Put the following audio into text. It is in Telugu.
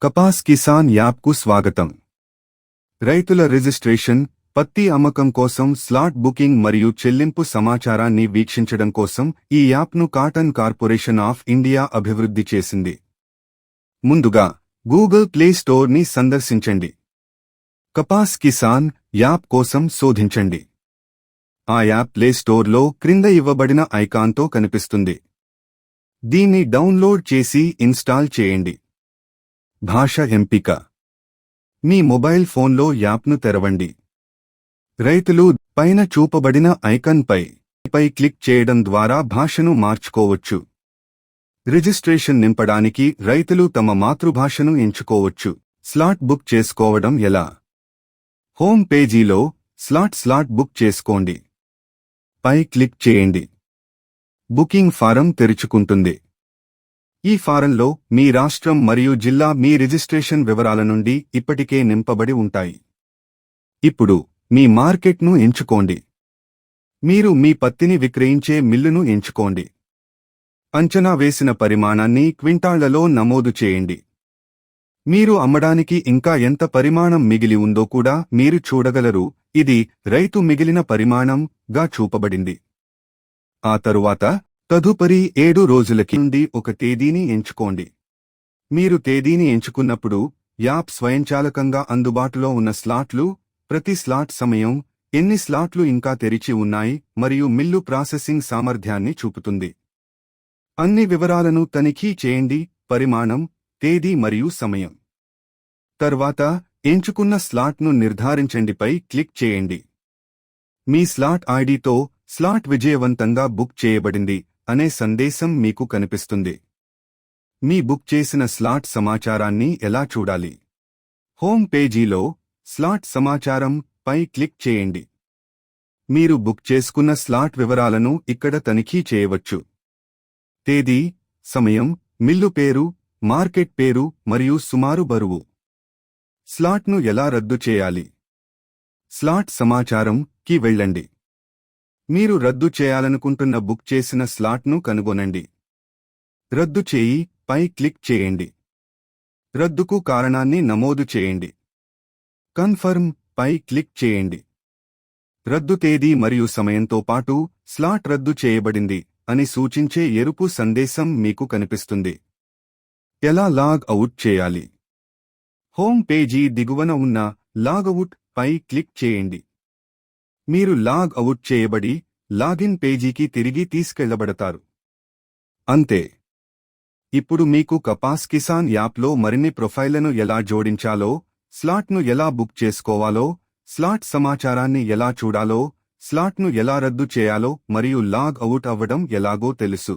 కపాస్ కిసాన్ యాప్కు స్వాగతం. రైతుల రిజిస్ట్రేషన్, పత్తి అమ్మకం కోసం స్లాట్ బుకింగ్ మరియు చెల్లింపు సమాచారాన్ని వీక్షించడం కోసం ఈ యాప్ను కాటన్ కార్పొరేషన్ ఆఫ్ ఇండియా అభివృద్ధి చేసింది. ముందుగా గూగుల్ ప్లే స్టోర్ని సందర్శించండి. కపాస్ కిసాన్ యాప్ కోసం శోధించండి. ఆ యాప్ ప్లే స్టోర్లో క్రింద ఇవ్వబడిన ఐకాన్తో కనిపిస్తుంది. దీన్ని డౌన్లోడ్ చేసి ఇన్స్టాల్ చేయండి. భాష ఎంపిక. మీ మొబైల్ ఫోన్లో యాప్ను తెరవండి. రైతులు పైన చూపబడిన ఐకాన్పై క్లిక్ చేయడం ద్వారా భాషను మార్చుకోవచ్చు. రిజిస్ట్రేషన్ నింపడానికి రైతులు తమ మాతృభాషను ఎంచుకోవచ్చు. స్లాట్ బుక్ చేసుకోవడం ఎలా? హోమ్ పేజీలో స్లాట్ బుక్ చేసుకోండి పై క్లిక్ చేయండి. బుకింగ్ ఫారం తెరుచుకుంటుంది. ఈ ఫారంలో మీ రాష్ట్రం మరియు జిల్లా మీ రిజిస్ట్రేషన్ వివరాల నుండి ఇప్పటికే నింపబడి ఉంటాయి. ఇప్పుడు మీ మార్కెట్ను ఎంచుకోండి. మీరు మీ పత్తిని విక్రయించే మిల్లును ఎంచుకోండి. అంచనా వేసిన పరిమాణాన్ని క్వింటాళ్లలో నమోదు చేయండి. మీరు అమ్మడానికి ఇంకా ఎంత పరిమాణం మిగిలి ఉందో కూడా మీరు చూడగలరు. ఇది రైతు మిగిలిన పరిమాణం గా చూపబడింది. ఆ తరువాత తదుపరి 7 రోజులకి నుండి ఒక తేదీని ఎంచుకోండి. మీరు తేదీని ఎంచుకున్నప్పుడు యాప్ స్వయంచాలకంగా అందుబాటులో ఉన్న స్లాట్లు, ప్రతి స్లాట్ సమయం, ఎన్ని స్లాట్లు ఇంకా తెరిచి ఉన్నాయి మరియు మిల్లు ప్రాసెసింగ్ సామర్థ్యాన్ని చూపుతుంది. అన్ని వివరాలను తనిఖీ చేయండి. పరిమాణం, తేదీ మరియు సమయం. తర్వాత ఎంచుకున్న స్లాట్ను నిర్ధారించండిపై క్లిక్ చేయండి. మీ స్లాట్ ఐడితో స్లాట్ విజయవంతంగా బుక్ చేయబడింది అనే సందేశం మీకు కనిపిస్తుంది. మీ బుక్ చేసిన స్లాట్ సమాచారాన్ని ఎలా చూడాలి? హోమ్ పేజీలో స్లాట్ సమాచారం పై క్లిక్ చేయండి. మీరు బుక్ చేసుకున్న స్లాట్ వివరాలను ఇక్కడ తనిఖీ చేయవచ్చు. తేదీ, సమయం, మిల్లు పేరు, మార్కెట్ పేరు మరియు సుమారు బరువు. స్లాట్ను ఎలా రద్దు చేయాలి? స్లాట్ సమాచారం కి వెళ్ళండి. మీరు రద్దు చేయాలనుకుంటున్న బుక్ చేసిన స్లాట్ను కనుగొనండి. రద్దు చేయి పై క్లిక్ చేయండి. రద్దుకు కారణాన్ని నమోదు చేయండి. కన్ఫర్మ్ పై క్లిక్ చేయండి. రద్దు తేదీ మరియు సమయంతో పాటు స్లాట్ రద్దు చేయబడింది అని సూచించే ఎరుపు సందేశం మీకు కనిపిస్తుంది. ఎలా లాగ్ అవుట్ చేయాలి? హోమ్ పేజీ దిగువన ఉన్న లాగవుట్ పై క్లిక్ చేయండి. మీరు లాగ్ అవుట్ చేయబడి లాగిన్ పేజీకి తిరిగి తీసుకెళ్లబడతారు. అంతే. ఇప్పుడు మీకు కపాస్ కిసాన్ యాప్లో మరిన్ని ప్రొఫైళ్లను ఎలా జోడించాలో, స్లాట్ను ఎలా బుక్ చేసుకోవాలో, స్లాట్ సమాచారాన్ని ఎలా చూడాలో, స్లాట్ను ఎలా రద్దు చేయాలో మరియు లాగ్ అవుట్ అవ్వడం ఎలాగో తెలుసు.